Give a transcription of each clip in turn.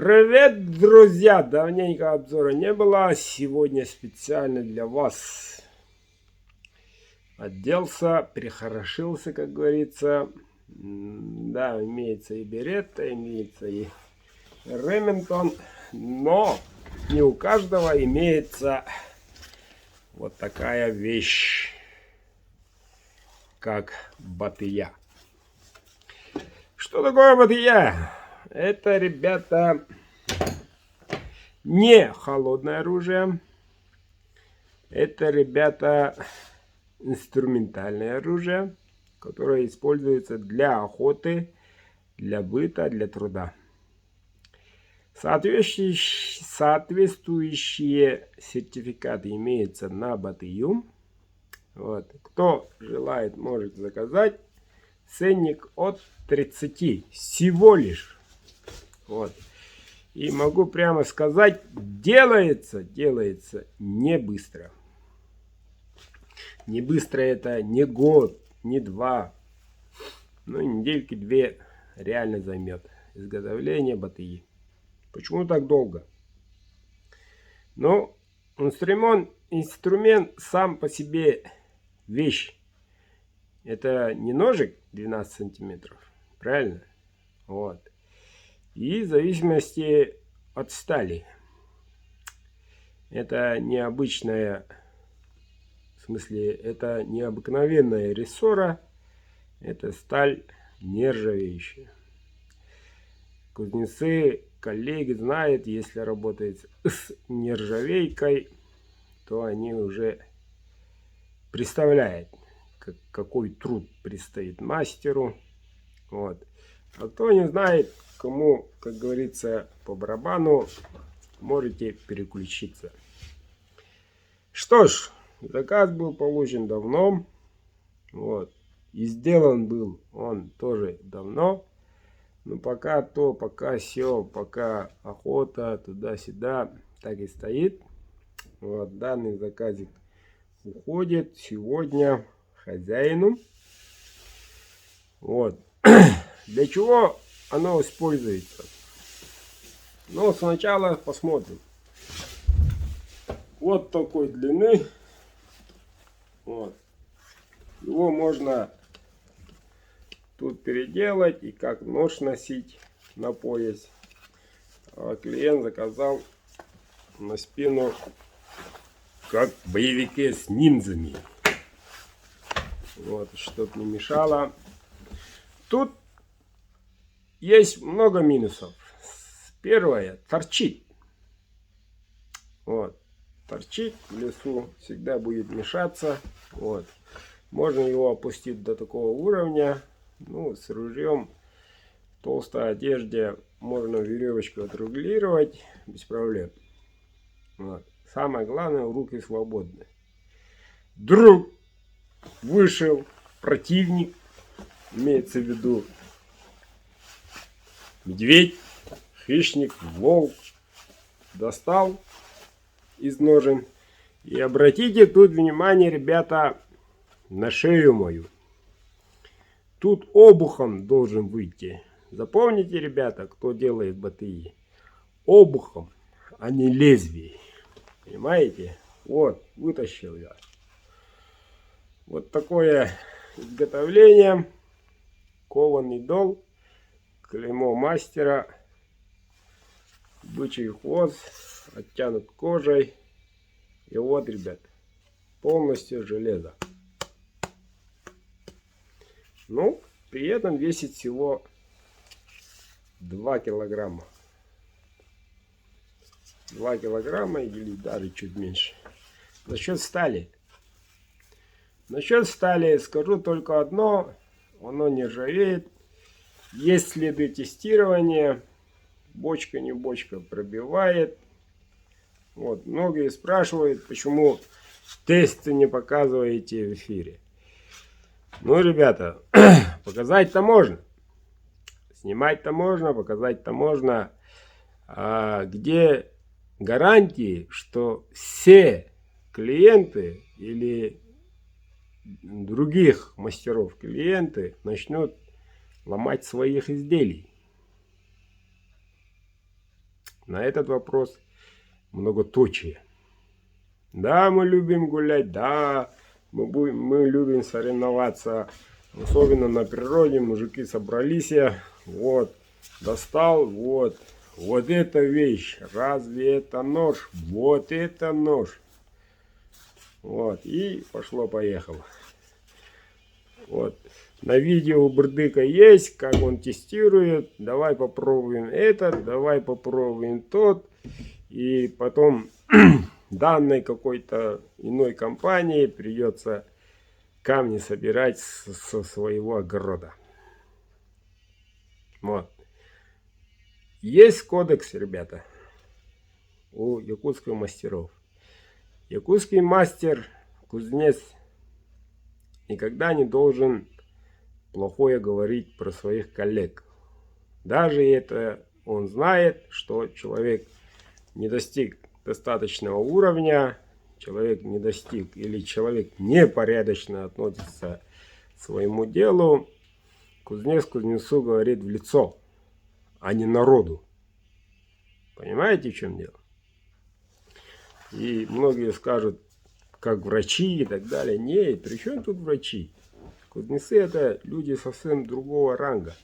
Привет, друзья! Давненько обзора не было. Сегодня специально для вас оделся, перехорошился, как говорится. Да, имеется и беретта, имеется и ремингтон, но не у каждого имеется вот такая вещь, как батыя. Что такое батыя? Это, ребята, не холодное оружие. Это, ребята, инструментальное оружие, которое используется для охоты, для быта, для труда. Соответствующие сертификаты имеются на батыю. Вот. Кто желает, может заказать. Ценник от 30 всего лишь. Вот. И могу прямо сказать, делается не быстро. Не быстро это не год, не два. Ну, недельки две реально займет изготовление батыи. Почему так долго? Ну, инструмент сам по себе вещь. Это не ножик 12 сантиметров, правильно? Вот. И в зависимости от стали. Это необычная, в смысле, это необыкновенная рессора. Это сталь нержавеющая. Кузнецы, коллеги знают, если работает с нержавейкой, то они уже представляют, какой труд предстоит мастеру. Вот. А кто не знает, кому, как говорится, по барабану, можете переключиться. Что ж, заказ был получен давно. Вот. И сделан был он тоже давно. Но пока то, пока сё, пока охота, туда-сюда, так и стоит. Вот. Данный заказик уходит сегодня хозяину. Вот. Для чего оно используется? Ну, сначала посмотрим. Вот такой длины. Вот. Его можно тут переделать и как нож носить на пояс. А клиент заказал на спину, как боевики с ниндзями. Вот, чтоб не мешало. Тут есть много минусов. Первое, торчит. Вот. Торчит в лесу, всегда будет мешаться. Вот. Можно его опустить до такого уровня. Ну, с ружьем в толстой одежде можно веревочку отрегулировать без проблем. Вот. Самое главное, руки свободны. Вдруг вышел противник, имеется в виду медведь, хищник, волк, достал из ножен. И обратите тут внимание, ребята, на шею мою. Тут обухом должен выйти. Запомните, ребята, кто делает батыи. Обухом, а не лезвие. Понимаете? Вот, вытащил я. Вот такое изготовление. Кованый дол. Клеймо мастера. Бычий хвост. Оттянут кожей. И вот, ребят, полностью железо. Ну, при этом весит всего 2 килограмма. 2 килограмма или даже чуть меньше. Насчет стали. Насчет стали скажу только одно. Оно не ржавеет. Есть следы тестирования. Бочка не бочка пробивает. Вот. Многие спрашивают, почему тесты не показываете в эфире. Ну, ребята, показать-то можно. Снимать-то можно, показать-то можно. А где гарантии, что все клиенты или других мастеров клиенты начнут ломать своих изделий? на этот вопрос многоточие. Да, мы любим гулять, да, мы любим соревноваться, особенно на природе. Мужики собрались, вот, достал, вот эта вещь, разве это нож? Вот это нож. Вот, и пошло-поехало. Вот, на видео у Бурдыка есть, как он тестирует. Давай попробуем этот, давай попробуем тот. И потом данной какой-то иной компании придется камни собирать со своего огорода. Вот. Есть кодекс, ребята, у якутских мастеров. Якутский мастер, кузнец, никогда не должен плохое говорить про своих коллег. Даже это он знает, что человек не достиг достаточного уровня, человек не достиг или человек непорядочно относится к своему делу, кузнец кузнецу говорит в лицо, а не народу. Понимаете, в чем дело? И многие скажут, как врачи и так далее. Нет, при чем тут врачи? Кузнецы это люди совсем другого ранга,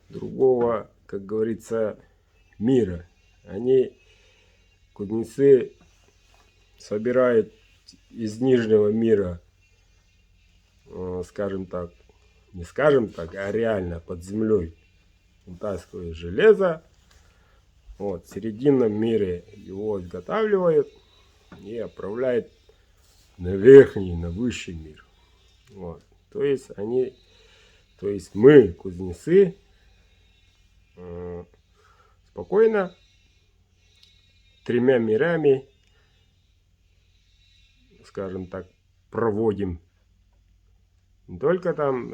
другого, как говорится, мира. Они, кузнецы, собирают из нижнего мира, скажем так, не скажем так, а реально под землей вытаскивают железо. Вот, в срединном мире его изготавливают и отправляют на верхний, на высший мир. Вот. То есть мы, кузнецы, спокойно тремя мирами, скажем так, проводим. Не только там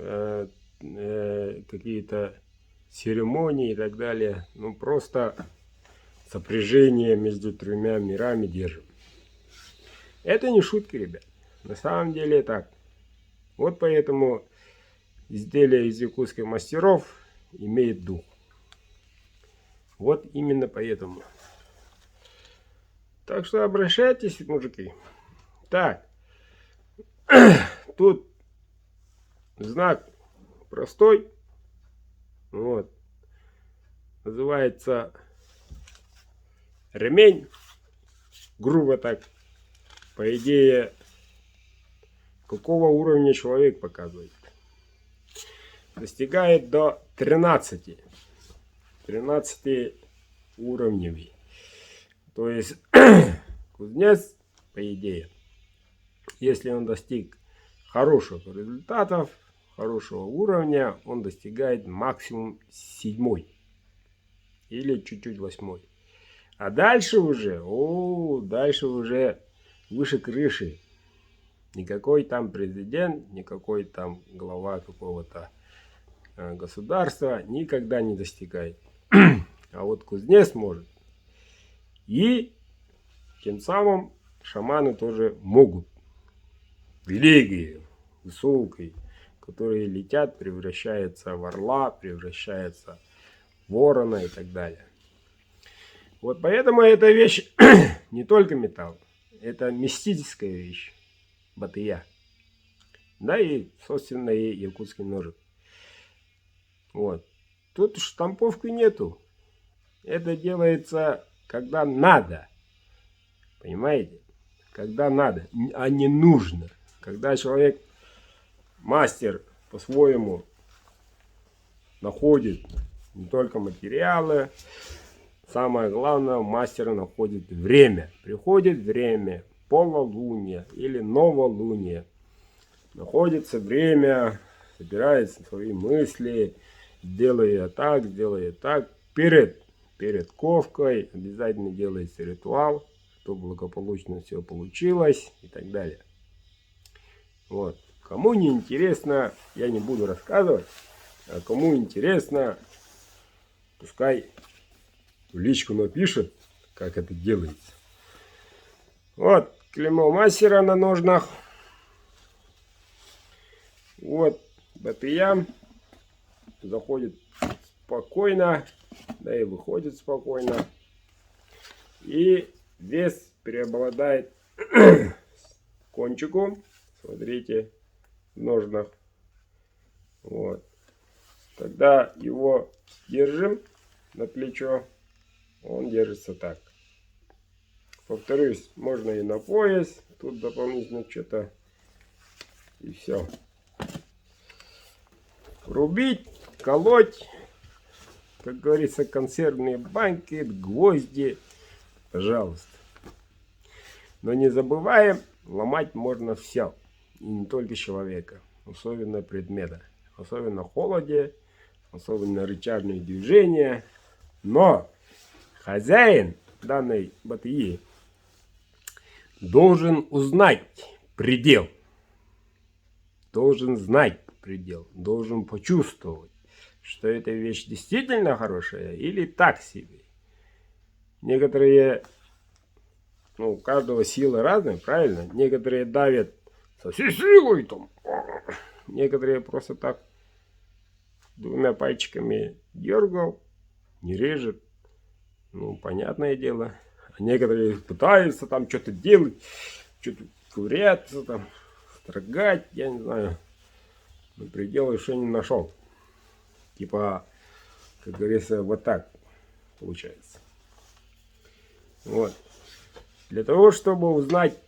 какие-то церемонии и так далее, ну просто сопряжение между тремя мирами держим. Это не шутки, ребят. На самом деле так. Вот поэтому изделие из якутских мастеров имеет дух. Вот именно поэтому. Так что обращайтесь, мужики. Так. Тут знак простой. Вот. Называется ремень. Грубо так. По идее, какого уровня человек показывает. Достигает до 13 уровней. То есть кузнец, по идее, если он достиг хороших результатов, хорошего уровня, он достигает максимум 7 или чуть-чуть 8. А дальше уже, выше крыши. Никакой там президент, никакой там глава какого-то государства никогда не достигает. А вот кузнец может. И тем самым шаманы тоже могут. Великие, высокие, которые летят, превращаются в орла, превращаются в ворона и так далее. Вот поэтому эта вещь не только металл, это мистическая вещь, батыя. Да и, собственно, и якутский ножик. Вот. Тут штамповки нету. Это делается, когда надо. Понимаете? Когда надо, а не нужно. Когда человек, мастер, по-своему находит не только материалы, самое главное, мастер находит время. Приходит время, полнолуние или новолуние. Находится время, собирает свои мысли, делает так. Перед ковкой обязательно делается ритуал, чтобы благополучно все получилось и так далее. Вот. Кому не интересно, я не буду рассказывать. А кому интересно, пускай в личку напишет, как это делается. Вот клеймо мастера на ножнах. Вот батыя заходит спокойно, да и выходит спокойно. И вес преобладает кончику. Смотрите, в ножнах. Вот. Когда его держим на плечо, он держится так. Повторюсь, можно и на пояс. Тут дополнительно что-то. И все. Рубить, колоть, как говорится, консервные банки, гвозди, пожалуйста. Но не забываем, ломать можно все. И не только человека, особенно предмета. Особенно в холоде, особенно рычажные движения. Но хозяин данной батареи должен узнать предел. Должен знать предел. Должен почувствовать, что эта вещь действительно хорошая или так себе. Некоторые, у каждого силы разные, правильно? Некоторые давят со всей силой там. Некоторые просто так двумя пальчиками дергал, не режет. Понятное дело. А некоторые пытаются там что-то делать, что-то ковыряться там, строгать, я не знаю. Но предела еще не нашел. Типа, как говорится, вот так получается. Вот. Для того, чтобы узнать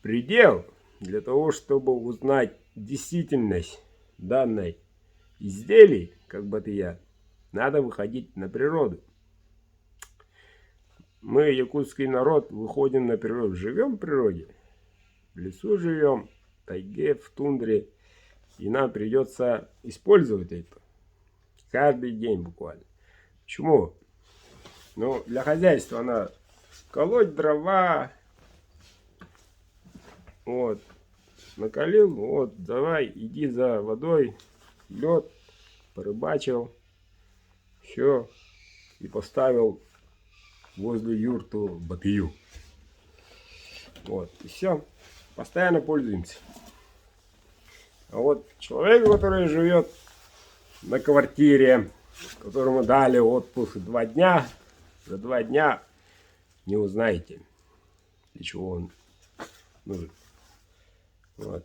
предел, для того, чтобы узнать действительность данной изделий, как батыя, надо выходить на природу. Мы, якутский народ, выходим на природу. Живем в природе. В лесу живем, в тайге, в тундре. И нам придется использовать это. Каждый день буквально. Почему? Для хозяйства она колоть дрова. Вот. Накалил. Вот, давай, иди за водой. Лед. Порыбачил. Все. И поставил возле юрту батыю. Вот. И все. Постоянно пользуемся. А вот человек, который живет на квартире, которому дали отпуск 2 дня, за 2 дня не узнаете, для чего он нужен. Вот.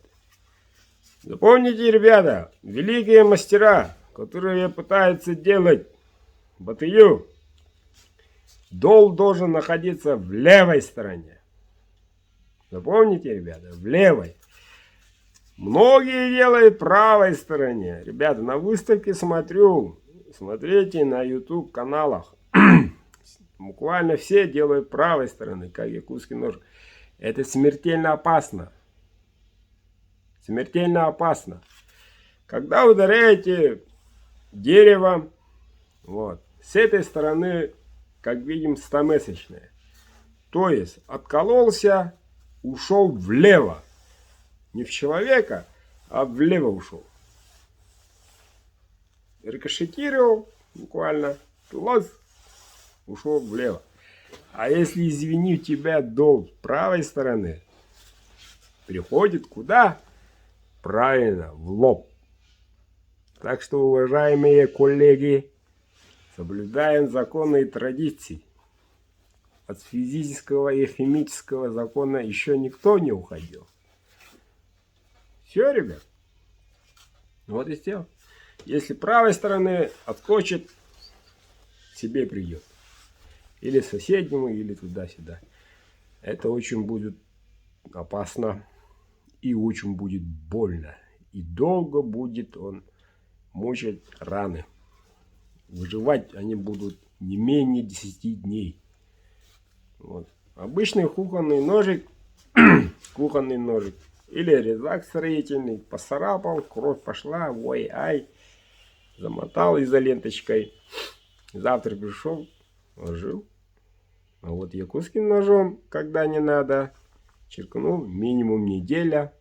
Запомните, ребята, великие мастера, которые пытаются делать батыю, дол должен находиться в левой стороне. Запомните, ребята, в левой. Многие делают в правой стороне. Ребята, на выставке смотрю. Смотрите на YouTube каналах. Буквально все делают правой стороны, как якутский нож. Это смертельно опасно. Смертельно опасно. Когда ударяете дерево, вот, с этой стороны, как видим, 100-месячная. То есть откололся, ушел влево. Не в человека, а влево ушел. Рикошетировал буквально. Лаз, ушел влево. А если, извини, у тебя дол правой стороны, приходит куда? Правильно, в лоб. Так что, уважаемые коллеги, соблюдаем законы и традиции. От физического и химического закона еще никто не уходил. Все, ребят. Вот и все. Если правой стороны отскочит, себе придет. Или соседнему, или туда-сюда. Это очень будет опасно. И очень будет больно. И долго будет он мучать раны. Выживать они будут не менее 10 дней. Вот. Обычный кухонный ножик. Кухонный ножик. Или резак строительный. Поцарапал, кровь пошла. Ой, ай. Замотал изоленточкой. Завтра пришел, ложил. А вот якутским ножом, когда не надо, черкнул, минимум неделя.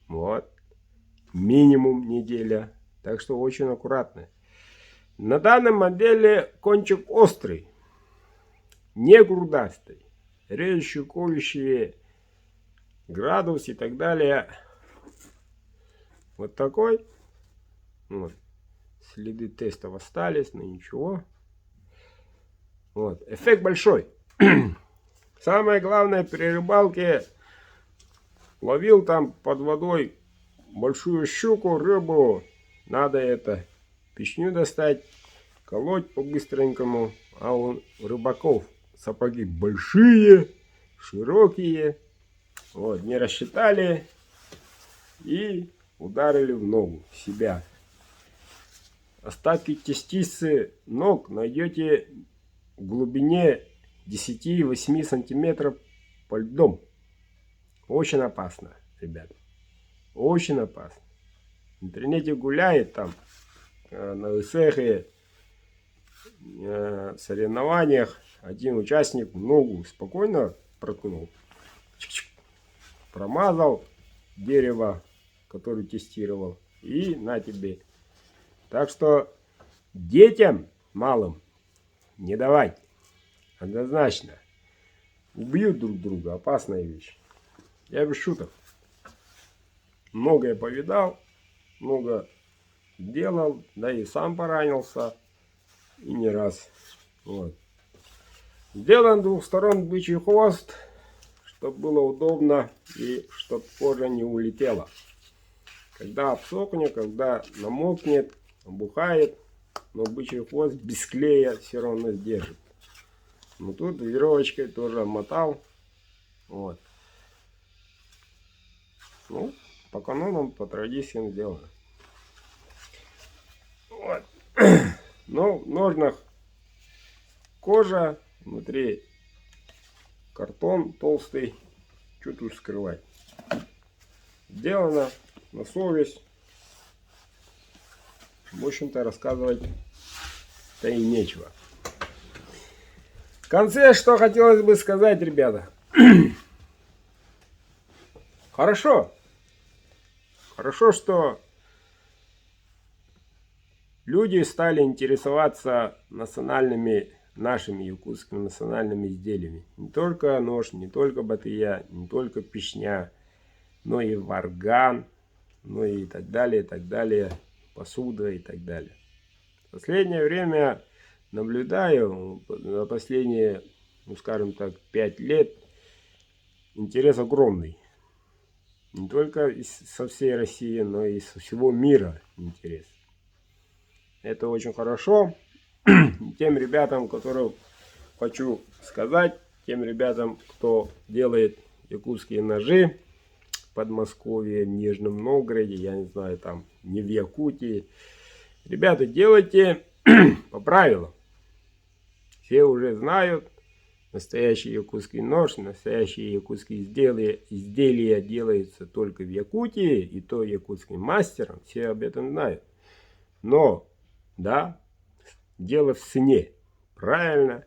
Вот. Минимум неделя. Так что очень аккуратно. На данной модели кончик острый. Не грудастый. Режущий, колющий, градус и так далее. Вот такой. Вот. Следы тестов остались, но ничего. Вот. Эффект большой. Самое главное при рыбалке, ловил там под водой большую щуку, рыбу, надо это печню достать, колоть по-быстренькому, а у рыбаков сапоги большие, широкие, вот, не рассчитали и ударили в ногу себя. Остатки частицы ног найдете в глубине 10-8 сантиметров по льдом. Очень опасно, ребята. Очень опасно. В интернете гуляет там на ИСЭХе соревнованиях один участник ногу спокойно проткнул. Промазал дерево, которое тестировал. И на тебе. Так что детям малым не давать. Однозначно. Убьют друг друга. Опасная вещь. Я без шуток. Многое повидал. Много делал. Да и сам поранился. И не раз. Вот. Сделан двухсторон бычий хвост. Чтобы было удобно. И чтобы кожа не улетела. Когда обсохнет, когда намокнет, обухает. Но бычий хвост без клея все равно держит. Ну тут веревочкой тоже обмотал. Вот. Ну, по канонам, по традициям сделано. Вот. Но в ножнах кожа, внутри картон толстый. Что тут скрывать? Сделано на совесть. В общем-то, рассказывать-то и нечего. В конце, что хотелось бы сказать, ребята. Хорошо. Хорошо, что люди стали интересоваться национальными, нашими якутскими национальными изделиями. Не только нож, не только батыя, не только печня, но и варган, ну и так далее, посуда и так далее. В последнее время наблюдаю, за последние, ну скажем так, 5 лет, интерес огромный. Не только со всей России, но и со всего мира интерес. Это очень хорошо. Тем ребятам, которым хочу сказать, тем ребятам, кто делает якутские ножи в Подмосковье, в Нижнем Новгороде, я не знаю, там, не в Якутии. Ребята, делайте по правилам. Все уже знают, настоящий якутский нож, настоящие якутские изделия делаются только в Якутии, и то якутским мастером, все об этом знают. Но, да, дело в цене. Правильно.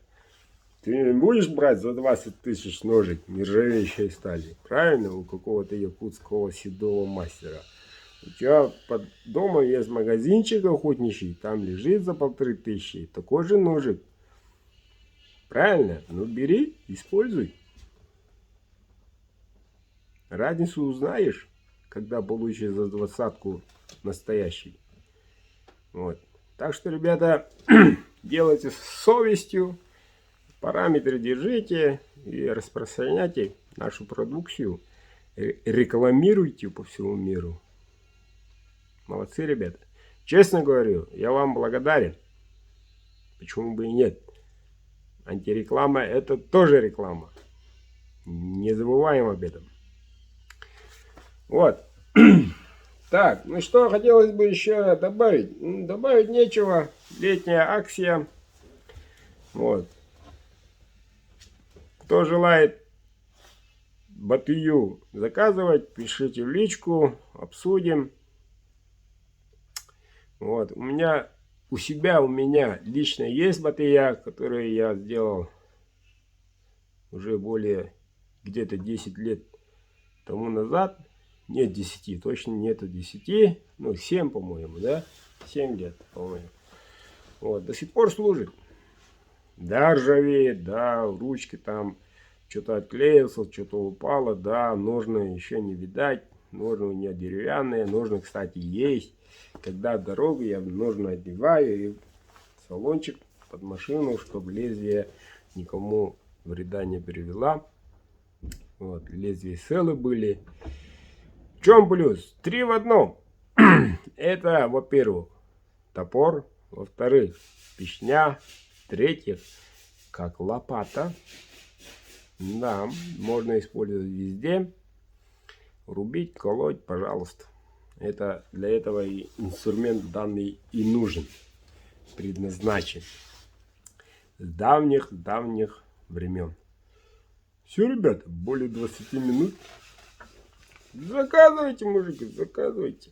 Ты не будешь брать за 20 тысяч ножик нержавеющей стали. Правильно? У какого-то якутского седого мастера. У тебя под домом есть магазинчик охотничий. Там лежит за 1500. Такой же ножик. Правильно? Ну бери, используй. Разницу узнаешь, когда получишь за 20-ку настоящий. Вот. Так что, ребята, делайте с совестью, параметры держите и распространяйте нашу продукцию, рекламируйте по всему миру. Молодцы, ребята. Честно говорю, я вам благодарен. Почему бы и нет? Антиреклама — это тоже реклама. Не забываем об этом. Вот. Так, ну что хотелось бы еще добавить? Добавить нечего. Летняя акция. Вот. Кто желает батыю заказывать, пишите в личку, обсудим. Вот. У меня лично есть батыя, которые я сделал уже более где-то 10 лет тому назад. Нет 10, точно нету 10, ну 7, по-моему, да? 7 лет, по-моему. Вот, до сих пор служит. Да, ржавеет, да, ручки там что-то отклеился, что-то упало, да, ножны еще не видать, ножны у меня деревянные, ножны, кстати, есть. Когда дорога, я ножны одеваю и салончик под машину, чтобы лезвие никому вреда не привела. Вот, лезвия целы были. В чем плюс? 3 в одном. Это, во-первых, топор. Во-вторых, печня. В-третьих, как лопата. Да, можно использовать везде. Рубить, колоть, пожалуйста. Это для этого и инструмент данный и нужен. Предназначен. С давних времен. Все, ребята, более 20 минут. Заказывайте, мужики, заказывайте.